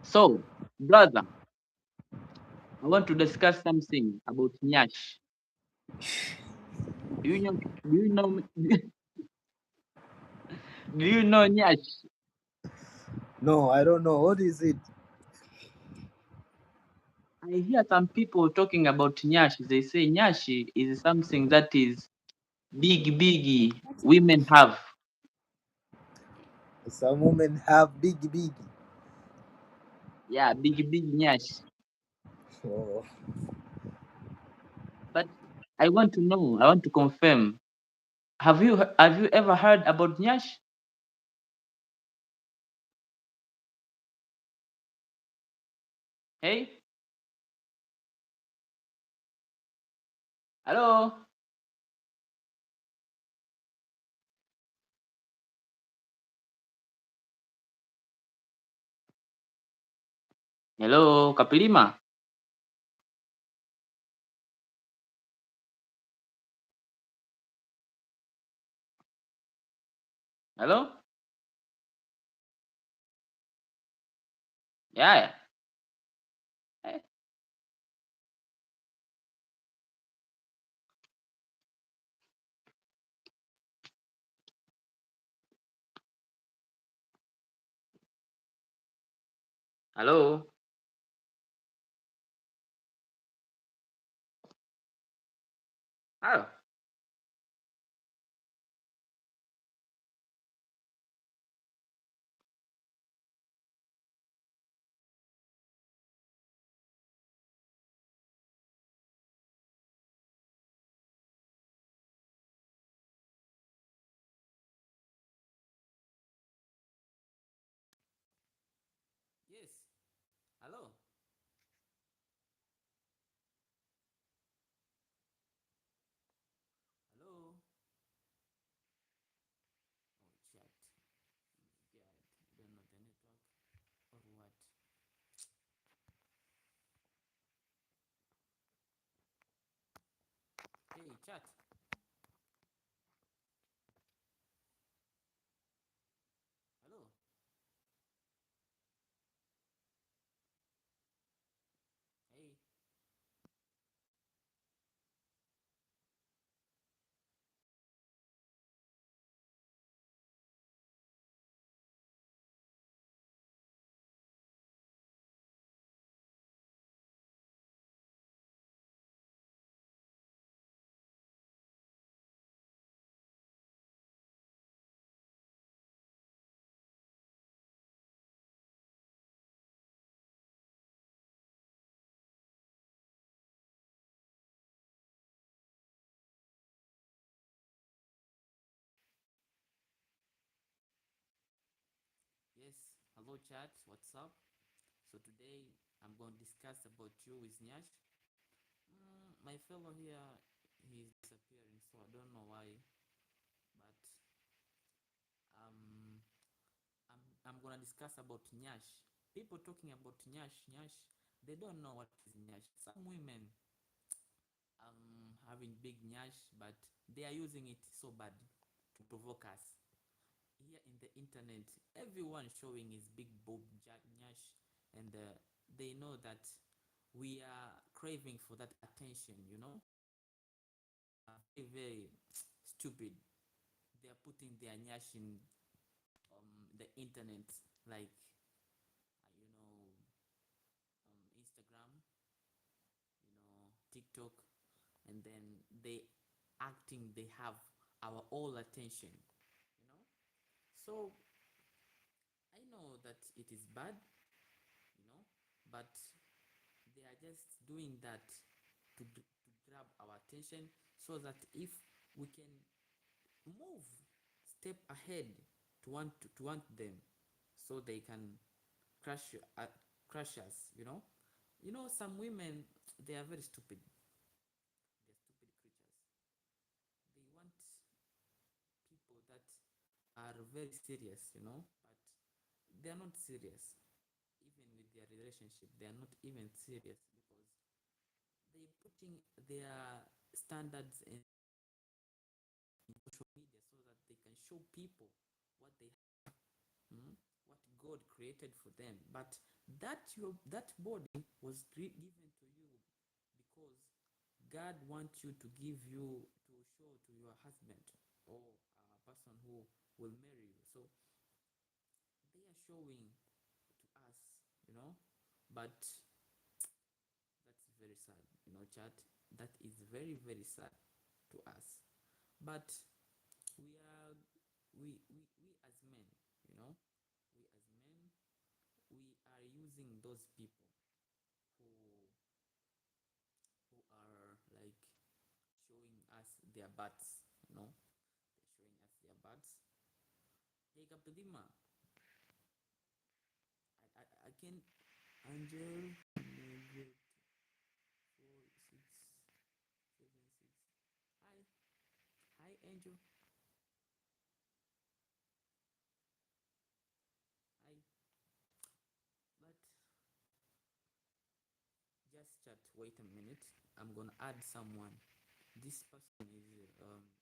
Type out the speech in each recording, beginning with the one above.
So, brother, I want to discuss something about Nyash. Do you know? Do you know? Do you know Nyash? No, I don't know. What is it? I hear some people talking about Nyash. They say Nyash is something that is big women have. Some women have big. Yeah, big Nyash. Oh, But I want to know. I want to confirm. Have you ever heard about Nyash? Hey, hello, hello, Kapilima. Hello. Yeah, yeah. Hey, hello. Oh, yes. Hello. Hello. Oh, chat. Yeah, I don't know the network or what. Hey, chat. Hello. Hey. Yes. Hello, chat. What's up? So today I'm going to discuss about you with Nyash. My fellow here, he's disappearing, so I don't know why. But um, I'm gonna discuss about Nyash. People talking about Nyash. They don't know what is Nyash. Some women having big Nyash, but they are using it so bad to provoke us. Here in the internet, everyone showing his big boob Nyash, and they know that we are craving for that attention. Very stupid. They are putting their Nyash in the internet, like Instagram, TikTok, and then they acting they have our all attention. You know, so I know that it is bad, but they are just doing that to grab our attention so that if we can move step ahead to want them, so they can crush crush us. Some women, they are very stupid. They're stupid creatures. They want people that are very serious, but they are not serious. Even with their relationship, they are not even serious because they putting their standards in social media so that they can show people what they have, what God created for them. But that body was given to you because God wants you to give you to show to your husband or a person who will marry you. So they are showing to us, you know. But that's very sad, chat. That is very very sad to us. But we are we as men, you know, we as men, we are using those people who are like showing us their butts, they're showing us their butts. Hey Kaptadima, I can Angel 4676. Hi, hi Angel. Hi, but just chat. Wait a minute. I'm gonna add someone. This person is I don't know.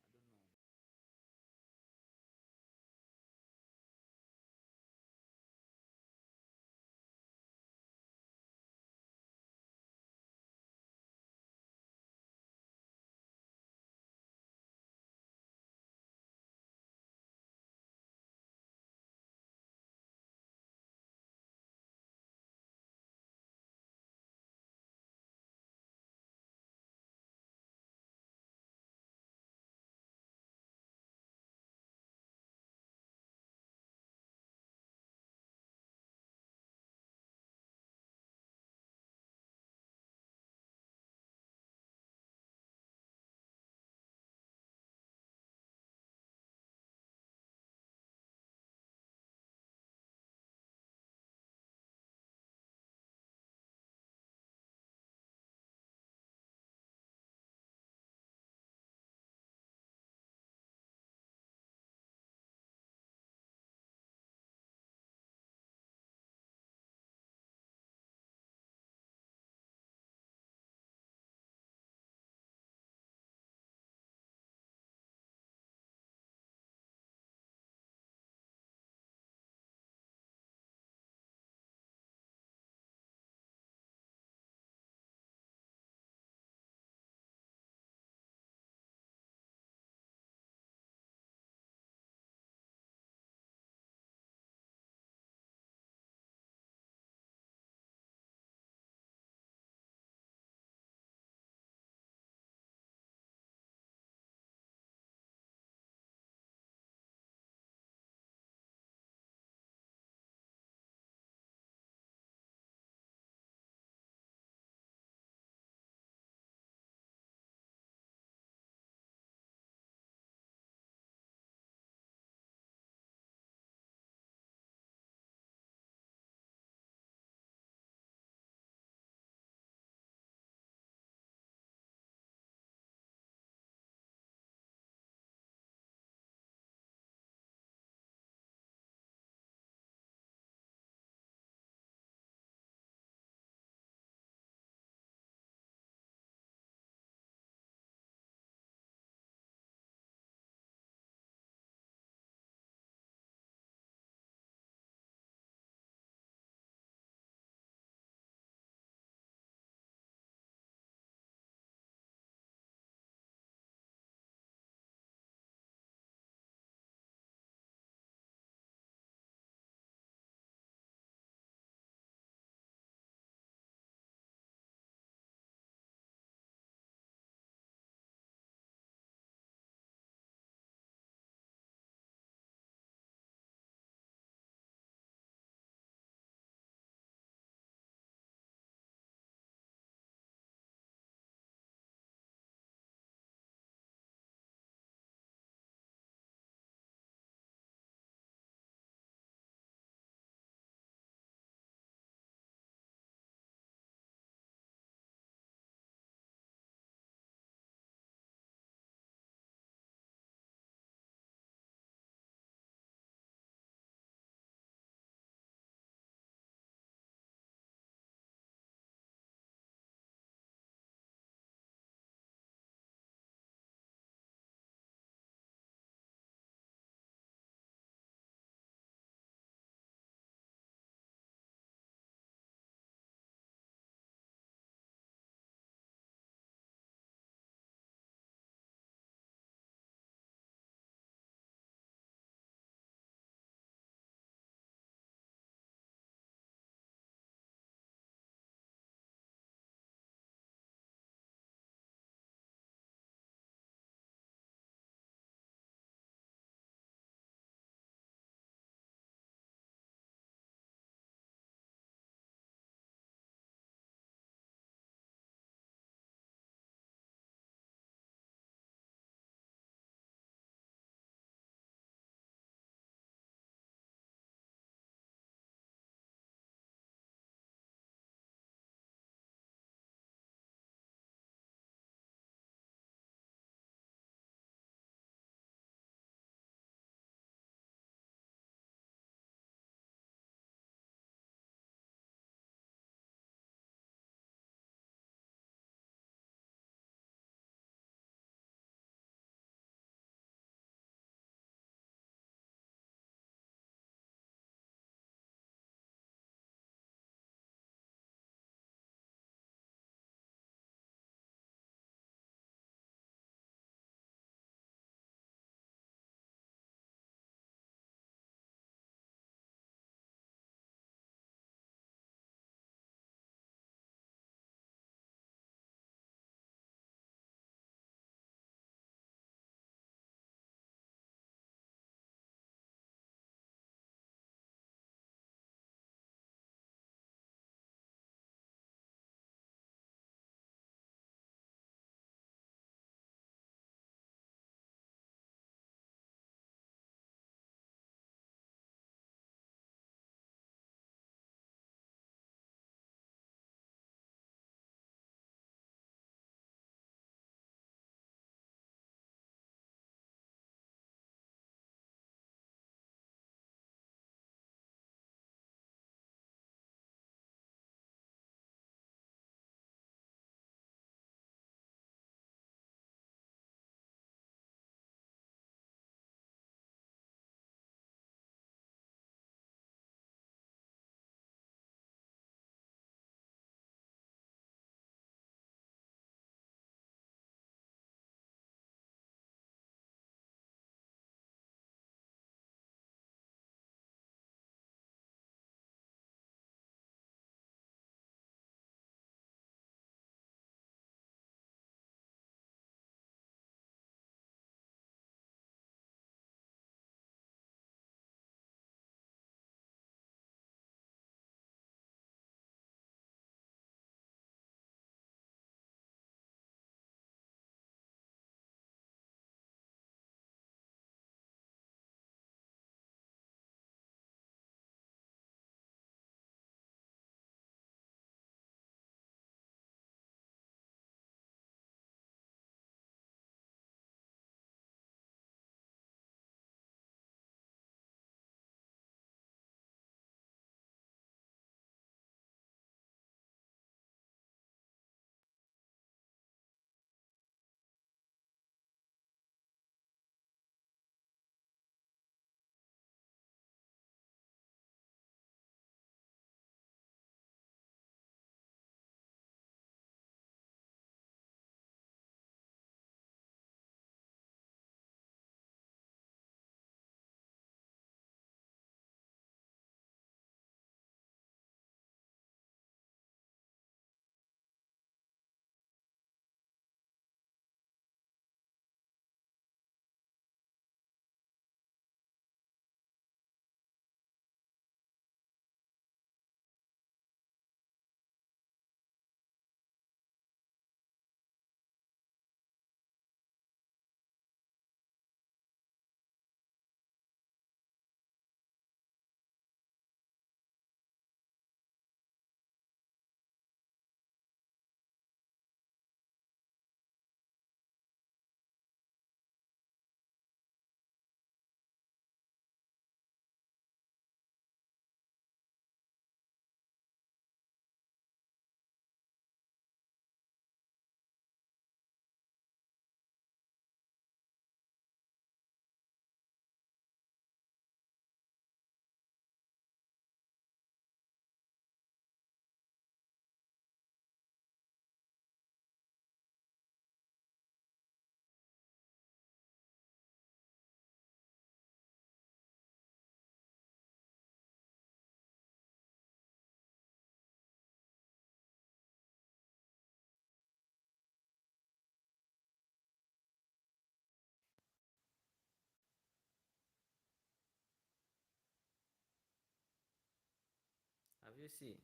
me see.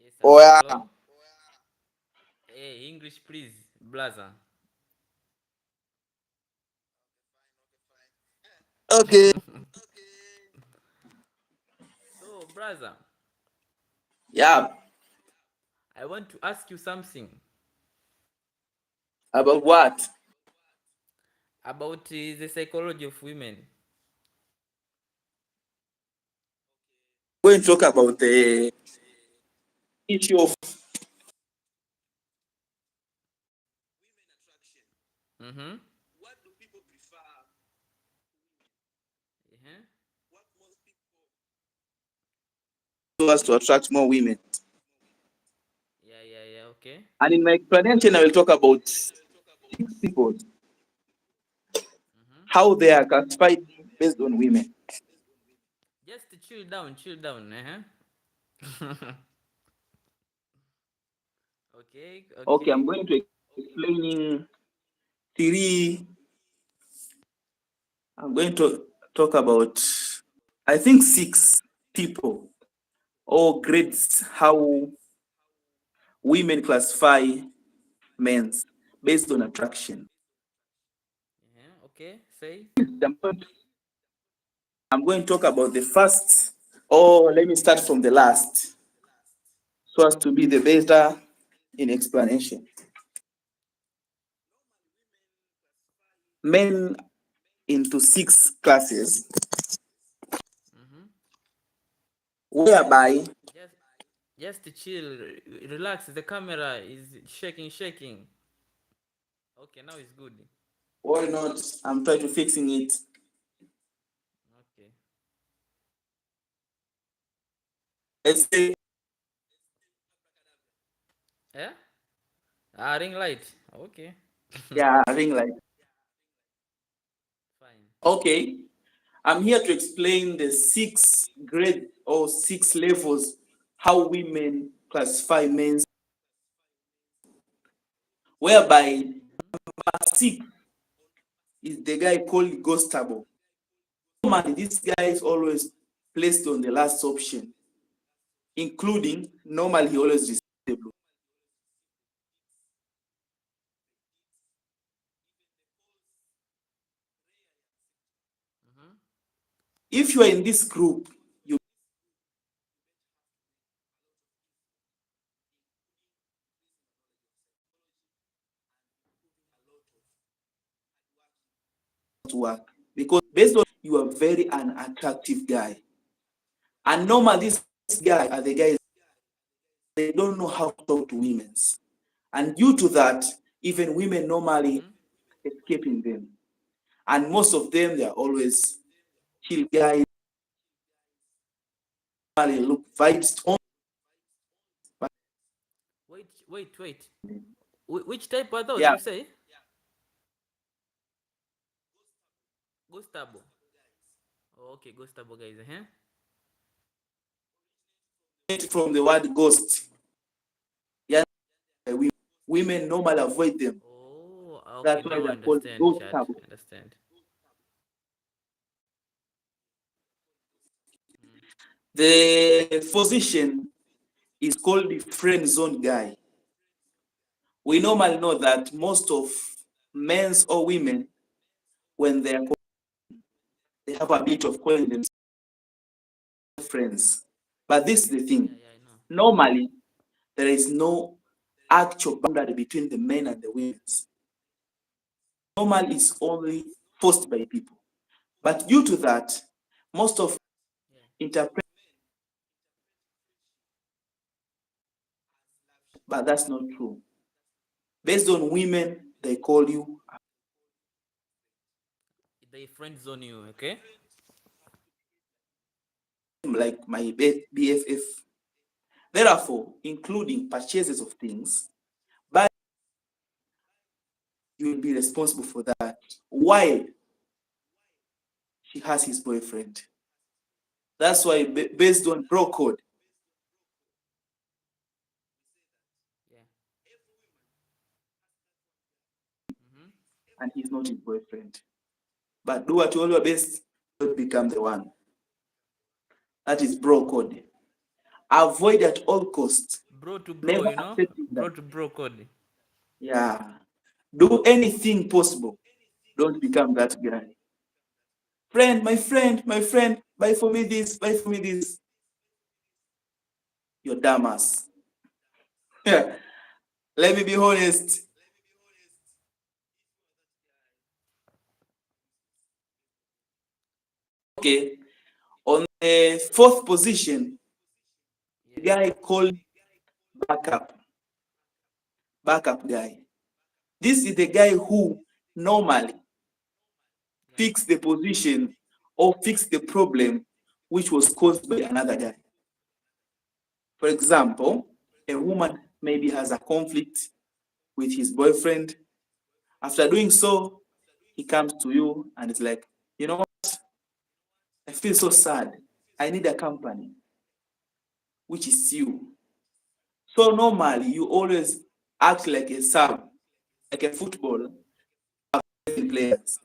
Yes, Oh hello, yeah. hello. Hey, English, please, blazer. Okay. So, brother, Yeah. I want to ask you something About what? about the psychology of women. We're going to talk about the issue of Mm-hmm. Uh-huh. us to attract more women. Yeah, yeah, yeah. Okay. And in my explanation, I will talk about 6 people, Mm-hmm. how they are classified based on women. Just chill down, chill down. Uh-huh. Okay, Okay, I'm okay. going to explaining three. I'm going to talk about, I think, 6 people or grades how women classify men based on attraction. Uh-huh. Okay. Say. I'm going to talk about the first, or let me start from the last, so as to be the better in explanation. Men into 6 classes, Mm-hmm. whereby Just, just chill, relax. The camera is shaking, shaking. Okay, now it's good. why not? I'm trying to fixing it. Okay. Let's say, Yeah. Ah, ring light. Okay. yeah, ring light. Fine. Okay, I'm here to explain the 6 grade or 6 levels how women classify men, whereby six is the guy called ghostable. Normally, this guy is always placed on the last option, including normally he always receives the blue. Mm-hmm. If you are in this group, you to work because based on you are very unattractive guy. And normally this guy are the guys they don't know how to talk to women. And due to that, even women normally Mm-hmm. escaping them. And most of them they are always chill guys, normally look vibes on. Wait, wait, wait. Which type are those Yeah, you say? Gustavo. Oh, okay, Gustavo guys. Uh-huh. from the word ghost. Yeah, women normally avoid them. Oh, okay. That's why Now I they're called understand, ghost chat. taboo. I understand. Mm. The position is called the friend zone guy. We normally know that most of men's or women, when they have a bit of calling themselves friends. But this is the Yeah, thing. yeah, I know. Normally, there is no actual boundary between the men and the women. Normal is only forced by people. But due to that, most of Yeah. interpret, but that's not true. Based on women, they call you They friend zone you, okay? like my BFF. Therefore, including purchases of things, but you will be responsible for that while she has his boyfriend. That's why based on bro code, Yeah. and he's not his boyfriend. But do what you all your best, don't become the one. That is bro code. Avoid at all costs. Bro to bro, Never you know? accepting that. Bro to bro code. Yeah. Do anything possible. Don't become that guy. Friend, my friend, buy for me this, buy for me this. You're dumbass. Yeah. Let me be honest. Okay. On the fourth position, the Yeah. guy called backup. Backup guy. This is the guy who normally Yeah. fix the position or fix the problem which was caused by another guy. For example, a woman maybe has a conflict with his boyfriend. After doing so, he comes to you and it's like, you know what? I feel so sad. I need a company, which is you. So normally you always act like a sub, like a football players.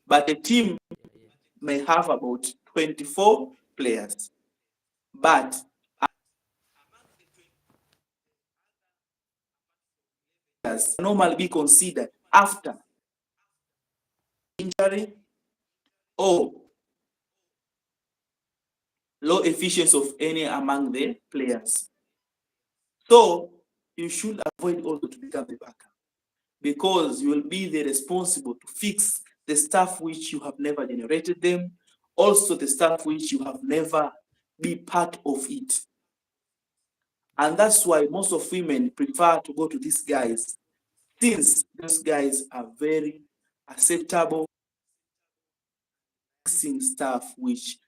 But a team Yeah. may have about 24 players. But as normally be considered after injury or low efficiency of any among the players. So you should avoid also to become the backup because you will be the responsible to fix the stuff which you have never generated them, also the stuff which you have never be part of it. And that's why most of women prefer to go to these guys, since those guys are very acceptable, fixing stuff which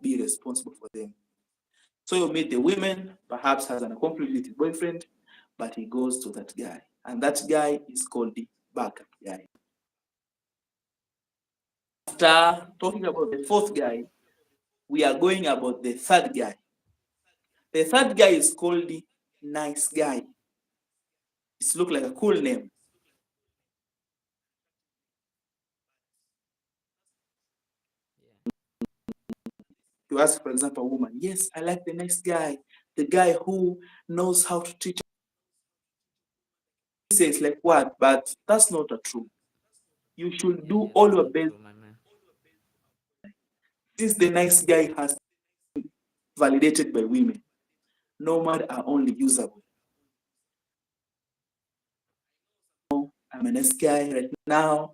be responsible for them. So you meet the women, perhaps has an conflict with his boyfriend, but he goes to that guy. And that guy is called the backup guy. After talking about the fourth guy, we are going about the third guy. The third guy is called the nice guy. It looks like a cool name. Yeah. You ask, for example, a woman, yes, I like the nice guy, the guy who knows how to treat. He says like what? But that's not a true. You should Yeah, do yeah, all that's your not best. true, my man. Since the nice guy has validated by women, no man are only usable. I'm a nice guy right now,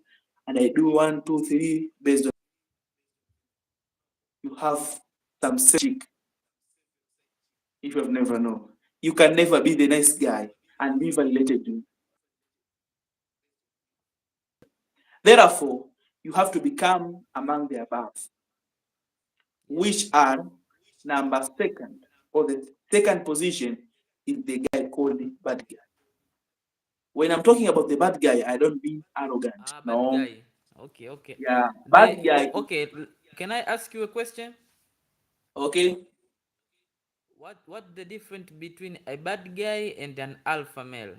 and I do 1, 2, 3 based on you have some chick. If you have never known, you can never be the nice guy and be validated. Therefore, you have to become among the above, Yeah. which are number second, or the second position is the guy called the bad guy. When I'm talking about the bad guy, I don't mean arrogant. Ah, bad No, guy. Okay, okay. yeah, bad guy. Okay, can I ask you a question? Okay, What the difference between a bad guy and an alpha male?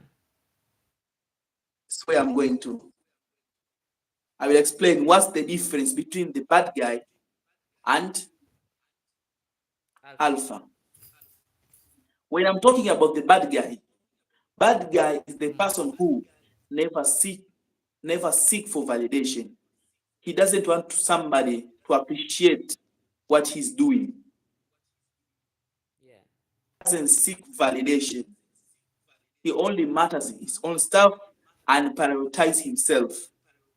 that's where I'm going to. I will explain what's the difference between the bad guy and Alpha. alpha. When I'm talking about the bad guy is the person who never seek never seek for validation. He doesn't want somebody to appreciate what he's doing. Yeah. He doesn't seek validation. He only matters in his own stuff and prioritize himself.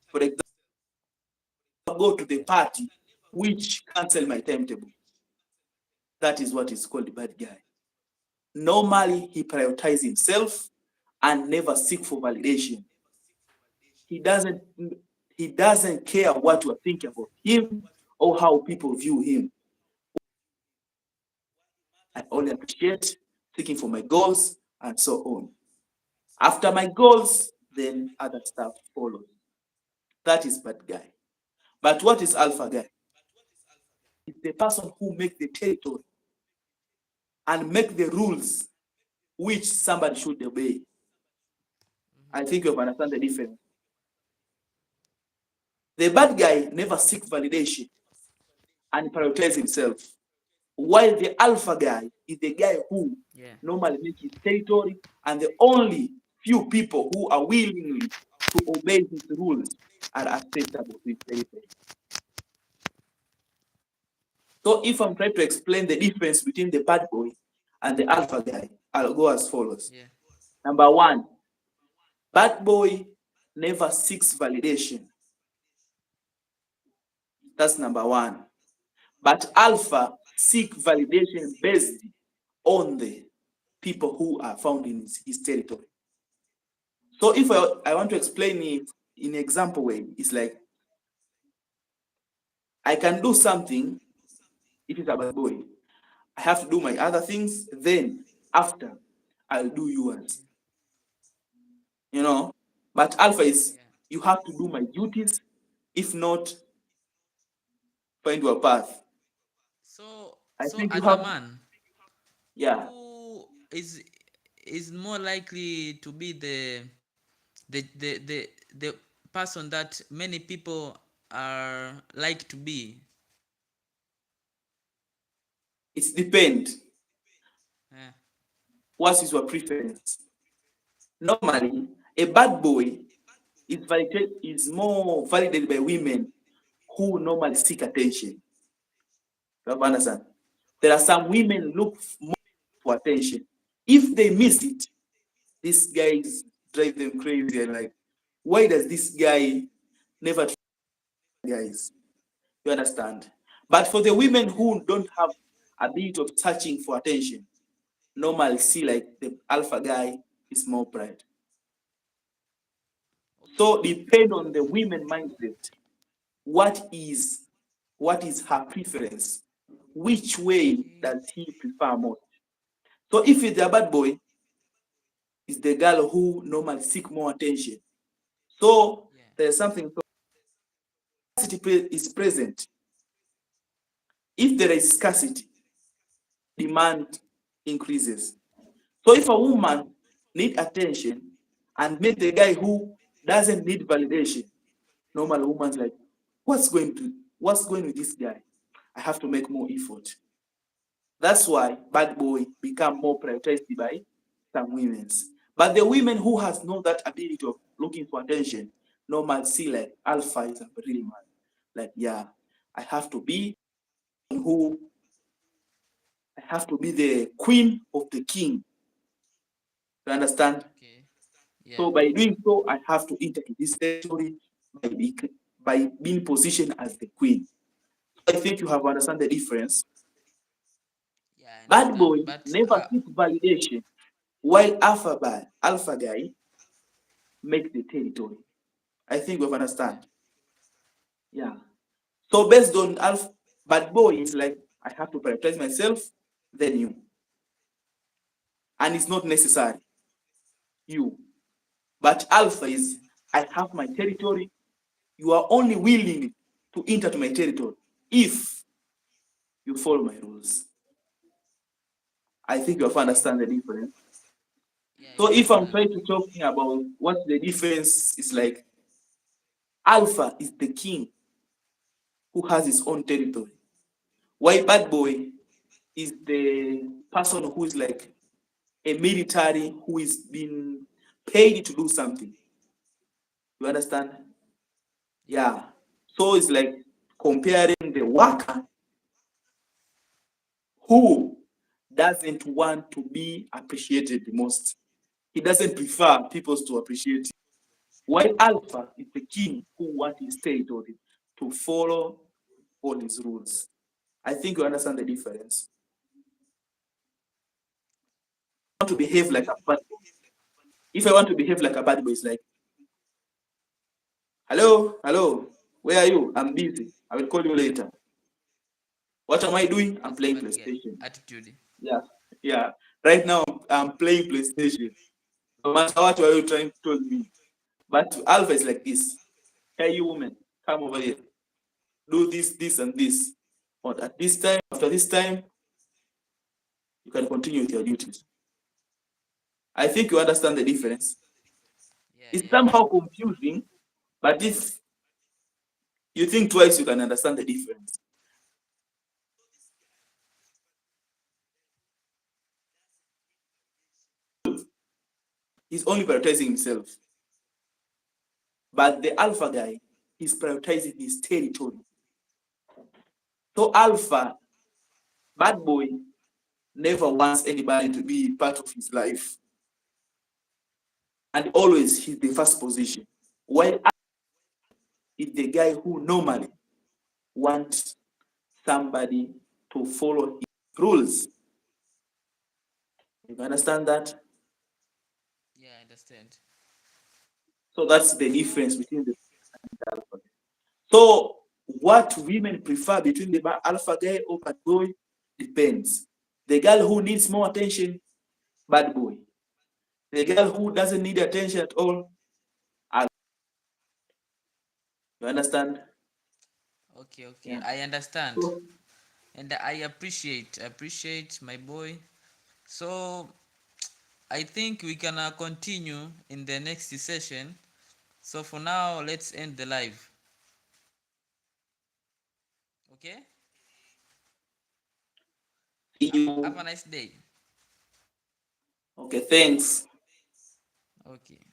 For example, go to the Yeah. party which cancel my timetable. That is what is called the bad guy. Normally, he prioritizes himself and never seek for validation. He doesn't he doesn't care what you are thinking about him or how people view him. I only appreciate seeking for my goals and so on. After my goals, then other stuff follows. That is bad guy. But what is alpha guy? is the person who makes the territory and make the rules which somebody should obey. I think you have understand the difference. The bad guy never seeks validation and prioritize himself, while the alpha guy is the guy who normally makes his territory, and the only few people who are willingly to obey his rules are acceptable to his territory. So if I'm trying to explain the difference between the bad boy and the alpha guy, I'll go as follows. Number one, bad boy never seeks validation. That's number one. But alpha seek validation based on the people who are found in his territory. So if I want to explain it in an example way, it's like I can do something if it's a bad boy. I have to do my other things, then after I'll do yours. You know, but alpha is you have to do my duties, if not, find your path. So, I so think you alpha have, man, yeah. who is more likely to be the person that many people are like to be? It depends. Yeah. What is your preference? Normally, a bad boy is more validated by women who normally seek attention. You understand? There are some women look more for attention. If they miss it, these guys drive them crazy. And like, why does this guy never try guys? You understand? But for the women who don't have a bit of searching for attention, normally see like the alpha guy is more bright. So depend on the women mindset. What is her preference? Which way does he prefer most? So if it's a bad boy, it's the girl who normally seek more attention. So there's something scarcity is present. If there is scarcity, demand increases. So if a woman need attention and meet the guy who doesn't need validation, normal woman's like, what's going with this guy? I have to make more effort. That's why bad boy become more prioritized by some women's. But the women who has not that ability of looking for attention, normal see like alpha is a real man. Like, yeah, I have to be who I have to be the queen of the king. You understand? Okay. Yeah. So by doing so, I have to enter to this territory by being positioned as the queen. So I think you have understand the difference. Yeah, I Bad understand. boy But never seeks validation, while alpha guy make the territory. I think we understand. Yeah. So based on alpha, bad boy is like I have to prioritize myself, then you. And it's not necessary. You. But alpha is I have my territory. You are only willing to enter to my territory if you follow my rules. I think you have understand the difference. yeah, I So if I'm understand. trying to talking about what the difference is like, alpha is the king who has his own territory. While bad boy is the person who is like a military who is being paid to do something. You understand? Yeah. So it's like comparing the worker who doesn't want to be appreciated the most. He doesn't prefer people to appreciate him. While alpha is the king who wants his territory to follow all his rules. I think you understand the difference. I want to behave like a bad boy. If I want to behave like a bad boy, it's like, hello, where are you? I'm busy. I will call you later. What am I doing? I'm That's a playing bad guy PlayStation. attitude. Yeah, yeah. Right now, I'm playing PlayStation. No matter what are you trying to tell me. But to Alpha is like this. Hey, you woman, come over here. Do this, and this. or at this time, after this time, you can continue with your duties. I think you understand the difference. Yeah, It's yeah, somehow confusing, but if you think twice, you can understand the difference. He's only prioritizing himself. But the alpha guy is prioritizing his territory. So alpha, bad boy, never wants anybody to be part of his life. And always he's the first position. While alpha is the guy who normally wants somebody to follow his rules. You understand that? yeah. I understand. So that's the So difference between the alpha. So what women prefer between the alpha guy or bad boy depends. The girl who needs more attention, bad boy. The girl who doesn't need attention at all, alpha. You understand? okay, okay. Yeah. I understand, So and I appreciate my boy. So I think we can continue in the next session. So for now, let's end the live. Okay. see Have a you. nice day. Okay, thanks. Okay.